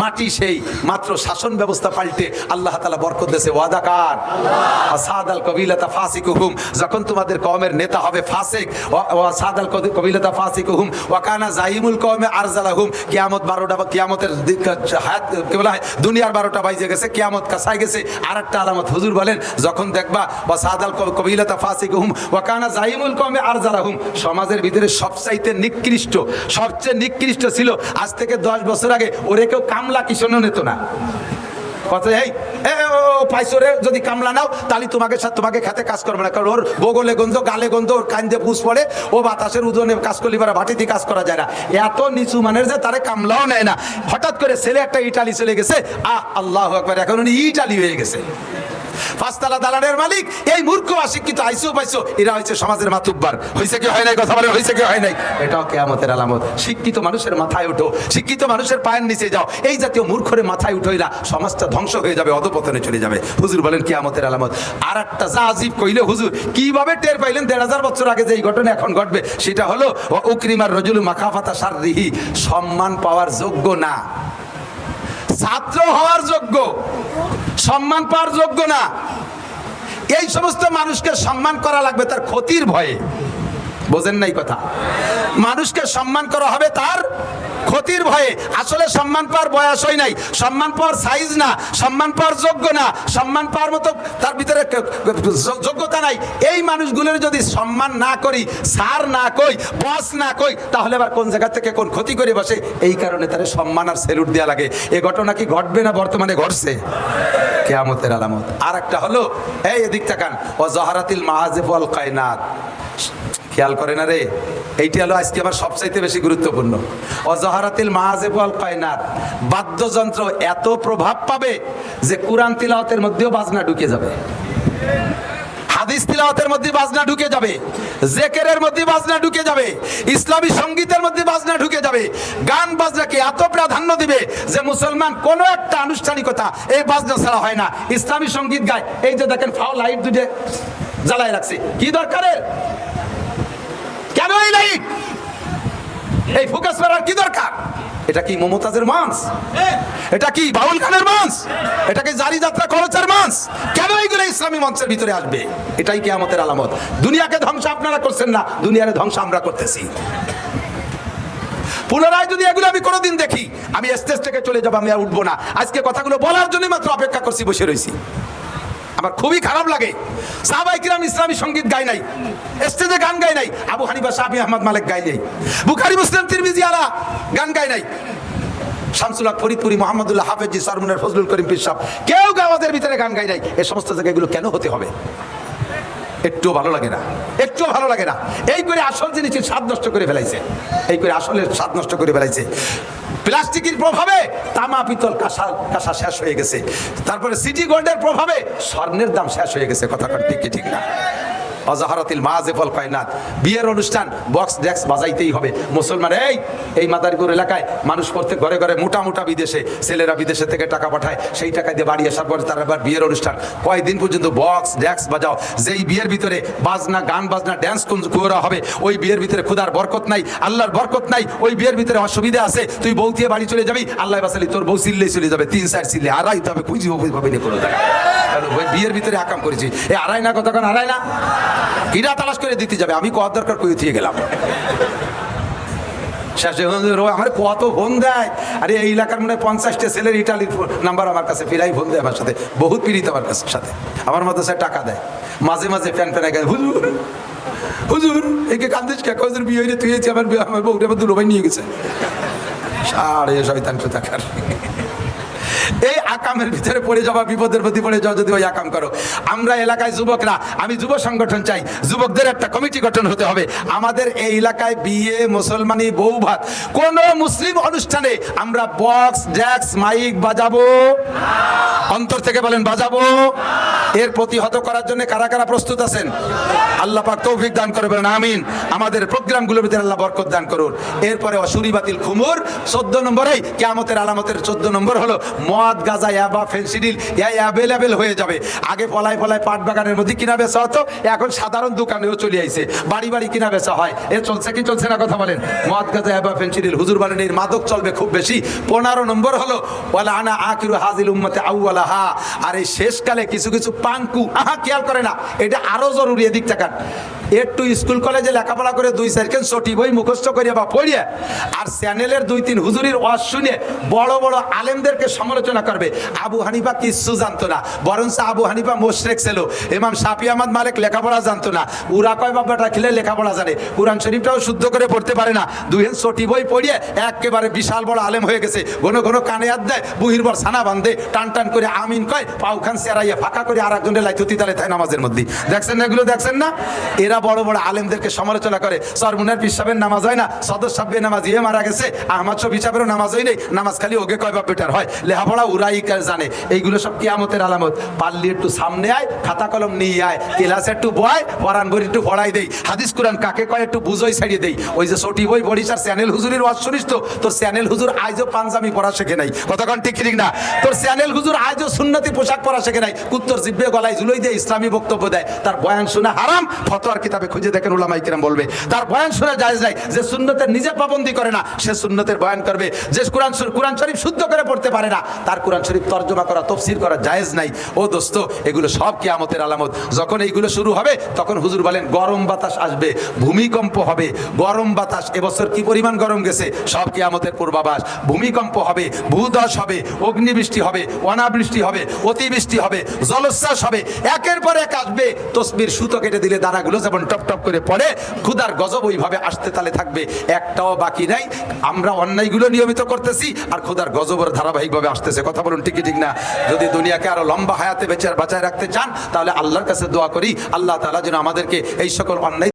মাটি সেই, মাত্র শাসন ব্যবস্থা পাল্টে আল্লাহ তাআলা বরকত দেশে ওয়াদা কার আসাদাল কবিলাতা ফাসিকুহুম, যখন তোমাদের কওমের নেতা হবে ফাসিক, ওয়াসাদাল কবিলাতা ফাসিকুহুম ওয়া কানা জাইমুল কওমে আরজালাহুম। কিয়ামত 12টা, কিয়ামতের হায়াত কি বলা হয়, দুনিয়ার 12টা বাজে গেছে, কিয়ামত কাছায় গেছে। আরেকটা আলামত হুজুর বলেন, যখন দেখবা ওয়াসাদাল কবিলাতা ফাসিকুহুম ওয়া কানা জাইমুল কওমে আরজালাহুম, সমাজের ভিতরে সবচাইতে নিকৃষ্ট, সবচেয়ে নিকৃষ্ট ছিল আজ থেকে 10 বছর আগে ওরে কেউ কামলা কিষণও নিত না। কথা এই পাইছো রে, যদি কামলা নাও তাহলে তোমাকে খেতে কাজ করবে না, কারণ ওর বগলে গন্ধ, গালে গন্ধ, ওর কান্দে পুষ পড়ে, ও বাতাসের উদনে কাজ করলে পারে, ভাটিতে কাজ করা যায় না। এত নিচু মানের যে তারে কামলাও নেয় না। হঠাৎ করে ছেলে একটা ইটালি চলে গেছে, আল্লাহু আকবার, এখন উনি ইটালি হয়ে গেছে, 5 তলা দালানের মালিক। এই মূর্খ অশিক্ষিত আইসো পাইসো, এরা হচ্ছে সমাজের মাতুব্বার। হয়েছে কি হয় নাই, কথা বলে হয়েছে কি হয় নাই? এটাও কিয়ামতের আলামত। শিক্ষিত মানুষের মাথায় উঠো, শিক্ষিত মানুষের পায়ের নিচে যাও। এই জাতীয় মূর্খরে মাথায় উঠোইলা, সমাজটা ধ্বংস হয়ে যাবে, অধপতনে চলে যাবে। হুজুর বলেন কিয়ামতের আলামত। আর একটা যা আজীব কইলে হুজুর, কিভাবে টের পাইলেন 1500 বছর আগে যে এই ঘটনা এখন ঘটবে, সেটা হলো উকরিমার রজুল মাখাফাতা শাররিহি, সম্মান পাওয়ার যোগ্য না, ছাত্র হওয়ার যোগ্য, সম্মান পাওয়ার যোগ্য না। এই সমস্ত মানুষকে সম্মান করা লাগবে তার ক্ষতির ভয়ে। বোঝেন নাই কথা? মানুষকে সম্মান করা হবে তার ক্ষতির ভয়ে। আসলে সম্মান পাওয়ার বয়স হয় নাই, সম্মান পাওয়ার সাইজ না, সম্মান পাওয়ার যোগ্য না, সম্মান পাওয়ার মতো তার ভিতরে যোগ্যতা নাই। এই মানুষগুলোর যদি সম্মান না করি, সার না কই, বস না কই, তাহলে আবার কোন জায়গা থেকে কোন ক্ষতি করে বসে। এই কারণে তার সম্মান আর স্যালুট দেওয়া লাগে। এ ঘটনা কি ঘটবে না? বর্তমানে ঘটছে, কিয়ামতের আলামত। আর একটা হলো, এই এদিক তাকান, ও জহারাতিল মাহাজিব ওয়াল কায়নাত, খেয়াল করে না রে, এইটা হলো আজকে আমার সবচাইতে বেশি গুরুত্বপূর্ণ। অজহারাতিল মাহাজিব ওয়াল কায়নাত, বাদ্যযন্ত্র এত প্রভাব পাবে যে কুরআন তিলাওয়াতের মধ্যেও বাজনা ঢুকে যাবে, হাদিস তিলাওয়াতের মধ্যে বাজনা ঢুকে যাবে, জিকিরের মধ্যে বাজনা ঢুকে যাবে, ইসলামী সঙ্গীতের মধ্যে বাজনা ঢুকে যাবে। গান বাজনাকে এত প্রাধান্য দিবে যে মুসলমান কোনো একটা আনুষ্ঠানিকতা এই বাজনা ছাড়া হয় না। ইসলামী সঙ্গীত গায়, এই যে দেখেন ফাও লাইট দুটো জ্বালায় রাখছে, কি দরকারের? কেন এই লাইট, এই ফোকাস করার কি দরকার? এটা কি মমতাজের মঞ্চ? এটা কি বাউল গানের মঞ্চ? এটা কি জারি যাত্রা খরচের মঞ্চ? কেন এইগুলো ইসলামী মঞ্চের ভিতরে আসবে? এটাই কিয়ামতের আলামত। দুনিয়াকে ধ্বংস আপনারা করছেন না, দুনিয়ার ধ্বংস আমরা করতেছি। পুনরায় যদি এগুলো আমি কোনোদিন দেখি, আমি স্টেজ থেকে চলে যাবো, আমি আর উঠবো না। আজকে কথাগুলো বলার জন্য মাত্র অপেক্ষা করছি, বসে রয়েছি। আমার খুবই খারাপ লাগে, সাহাবায়ে কিরাম ইসলামী সঙ্গীত গায় নাই, স্টেজে গান গায় নাই, আবু হানিফা, শাফি, আহমদ, মালিক গায় নাই, বুখারী, মুসলিম, তিরমিজি আলা গান গায় নাই, শামসুল হক ফরিদপুরি, মোহাম্মদুল্লাহ হাফেজি, সরমুনার ফজলুল করিম পীর সাহেব, কেউ গাওয়াদের ভিতরে গান গায় নাই। এই সমস্ত জায়গাগুলো কেন হতে হবে? একটুও ভালো লাগে না, একটুও ভালো লাগে না। এই করে আসল জিনিসের স্বাদ নষ্ট করে ফেলাইছে, এই করে আসলের স্বাদ নষ্ট করে ফেলাইছে। প্লাস্টিকের প্রভাবে তামা, পিতল, কাঁসা শেষ হয়ে গেছে। তারপরে সিটি গোল্ডের প্রভাবে স্বর্ণের দাম শেষ হয়ে গেছে। কথাটা ঠিক না? অজহারাতিল মাহাজিব ওয়াল কায়নাত, বিয়ের অনুষ্ঠান বক্স ডেক্স বাজাইতেই হবে। মুসলমান এই মাদারীপুর এলাকায় মানুষ প্রত্যেক ঘরে ঘরে মোটা বিদেশে, ছেলেরা বিদেশে থেকে টাকা পাঠায়, সেই টাকা দিয়ে বাড়ি আসার পরে তারা আবার বিয়ের অনুষ্ঠান কয়েকদিন পর্যন্ত বক্স ডেক্স বাজাও। যেই বিয়ের ভিতরে বাজনা, গান বাজনা, ড্যান্স করা হবে, ওই বিয়ের ভিতরে খুদার বরকত নাই, আল্লাহর বরকত নাই। ওই বিয়ের ভিতরে অসুবিধা আছে, তুই বউ দিয়ে বাড়ি চলে যাবি, আল্লাহ বাসালি তোর বউ চিল্লেই চলে যাবে, 3-4 চিল্লে আড়াইতে হবে, খুঁজি কোনো জায়গা। ওই বিয়ের ভিতরে আকাম করেছি, এই আড়াই না, কতক্ষণ আড়াই না, কিরা তালাশ করে দিতে যাবে, আমি কত দরকার কই দিয়ে গেলাম। শেষে আমার কত ফোন দেয়, আরে এই এলাকার মনে হয় 50টা ছেলের ইটালির নাম্বার আমার কাছে ফিরাই ফোন দেয়, আমার সাথে বহুত পীড়িত, আমার কাছে সাথে আমার মতো সে টাকা দেয়, মাঝে মাঝে ফ্যান গায়ে, হুজুর একে কান্দিস কে, হুজুর বিয়ে হয়ে তুই আমার বউটা আমার দুলোভাই নিয়ে গেছে। সাড়ে শয়তান টাকার এই আকামের ভিতরে পড়ে যাওয়া, বিপদের প্রতি পড়ে যাওয়া যদি ওই আকাম করো। আমরা এলাকায় যুবকরা, আমি যুব সংগঠন চাই, যুবকদের একটা কমিটি গঠন হতে হবে। আমাদের এই এলাকায় বিয়ে, মুসলমানি, বউ ভাত, কোন মুসলিম অনুষ্ঠানে আমরা বক্স ডেক্স মাইক বাজাবো, অন্তর থেকে বলেন বাজাবো। এর প্রতিহত করার জন্য কারা কারা প্রস্তুত আছেন? আল্লাহ পাক তৌফিক দান করবেন, আমিন। আমাদের প্রোগ্রামগুলোর ভিতরে আল্লাহ বরকত দান করুন। এরপরে অসুরি বাতিল খুমুর 14 নম্বরে কিয়ামতের আলামতের 14 নম্বর হলো মদ, গাঁজা, ইয়াবা, ফেনসিডিল অ্যাভেলেবেল হয়ে যাবে। আগে পলায় পলায় পাট বাগানের মধ্যে কিনা বেচা হতো, এখন সাধারণ দোকানেও চলে আইছে, বাড়ি বাড়ি কিনা বেচা হয়। এ চলছে কি চলছে না কথা বলেন? মদ, গাঁজা, ইয়াবা, ফেনসিডিল, হুজুর বলেন এর মাদক চলবে খুব বেশি। 15 নম্বর হলো ওয়ালা আনা আখিরু হাজিল উম্মতে আউয়ালাহা। আর এই শেষকালে কিছু কিছু পাঙ্কু, খেয়াল করে না, এটা আরো জরুরি, এদিক তাকান। একটু স্কুল কলেজে লেখাপড়া করে 2-4 ছটি বই মুখস্থ করিয়া বা পড়িয়া আর চ্যানেলের 2-3 হুজুরির ওয়াজ শুনে বড় বড় আলেমদেরকে সমালোচনা করবে। আবু হানিফা কিচ্ছু জানতো না, বরঞ্চ আবু হানিফা মুশরিক ছিল। ইমাম শাফি আহমদ মালিক লেখাপড়া জানতো না, উরা কয় বাবাটা খেলে লেখাপড়া জানে, কোরআন শরীফটাও শুদ্ধ করে পড়তে পারে না। 2 ছটি বই পড়িয়ে একেবারে বিশাল বড় আলেম হয়ে গেছে। ঘন ঘন কানে হাত দেয়, বুহির বর ছানা বান্ধে, টান টান করে আমিন কয়, পাউখান সেরাইয়া ফাঁকা করে আর একজনের লাইতুতি তালে তাই নামাজের মধ্যে। দেখছেন না এগুলো? দেখছেন না? এরা বড় বড় আলেমদেরকে সমালোচনা করে। সরমুনার পীর সাহেবের নামাজ হয় না, সদর সাহেবের নামাজ ইয়ে মারা গেছে, আহমদ শফি সাহেবেরও নামাজ হয় নেই, নামাজ খালি ওকে কয় বা বেটার হয়, লেখাপড়া উরাই জানে। এইগুলো সব কিয়ামতের আলামত। পারলি একটু সামনে আয়, খাতা কলম নিয়ে আয়, ক্লাসে একটু বয়, পড়ান বই একটু পড়াই দেই, হাদিস কুরআন কাকে কয় একটু বুঝোই ছাড়িয়ে দেই। ওই যে ছোটি বই পড়িস আর চ্যানেল হুজুরের ওয়াজ শুনিস তো, তোর চ্যানেল হুজুর আজও পাঞ্জাবি পড়া শেখে নাই, কতক্ষণ ঠিক ঠিক না? তোর চ্যানেল হুজুর আজও সুন্নতি পোশাক পরা শেখে নাই, কুত্তর জিব্বে গলায় ঝুলই দিয়ে ইসলামী বক্তব্য দেয়। তার বয়ান শোনা হারাম, ফতোয়ার কিতাবে খুঁজে দেখেন উলামায়ে কেরাম বলবে। তার বয়ান শোনা জায়েজ নাই। যে সুন্নতের নিজে পাবন্দি করে না, সে সুন্নতের বয়ান করবে। যে কোরআন শরীফ শুদ্ধ করে পড়তে পারে না, তার কোরআন শরীফ তর্জমা করা, তাফসীর করা জায়েজ নাই। ও দোস্ত, এগুলো সব কিয়ামতের আলামত। যখন এইগুলো শুরু হবে তখন হুজুর বলেন গরম বাতাস আসবে, ভূমিকম্প হবে। গরম বাতাস, এবছর কি পরিমাণ গরম গেছে, সব কিয়ামতের পূর্বাভাস। ভূমিকম্প হবে, ভূধস হবে, অগ্নিবৃষ্টি হবে, অনাবৃষ্টি হবে, অতিবৃষ্টি হবে, জলোচ্ছ্বাস হবে, একের পর এক আসবে। তসবির সুতো কেটে দিলে দানাগুলো যেমন টপ টপ করে পড়ে, ক্ষুধার গজব ওইভাবে আসতে তালে থাকবে, একটাও বাকি নাই। আমরা অন্যায়গুলো নিয়মিত করতেছি আর ক্ষুধার গজবের ধারাবাহিকভাবে আসতেছে। কথা বলুন ঠিক কি ঠিক না? যদি দুনিয়াকে আরো লম্বা হায়াতে বেঁচে বাঁচায় রাখতে চান, তাহলে আল্লাহর কাছে দোয়া করি, আল্লাহ তাআলা যেন আমাদেরকে এই সকল অন্যায়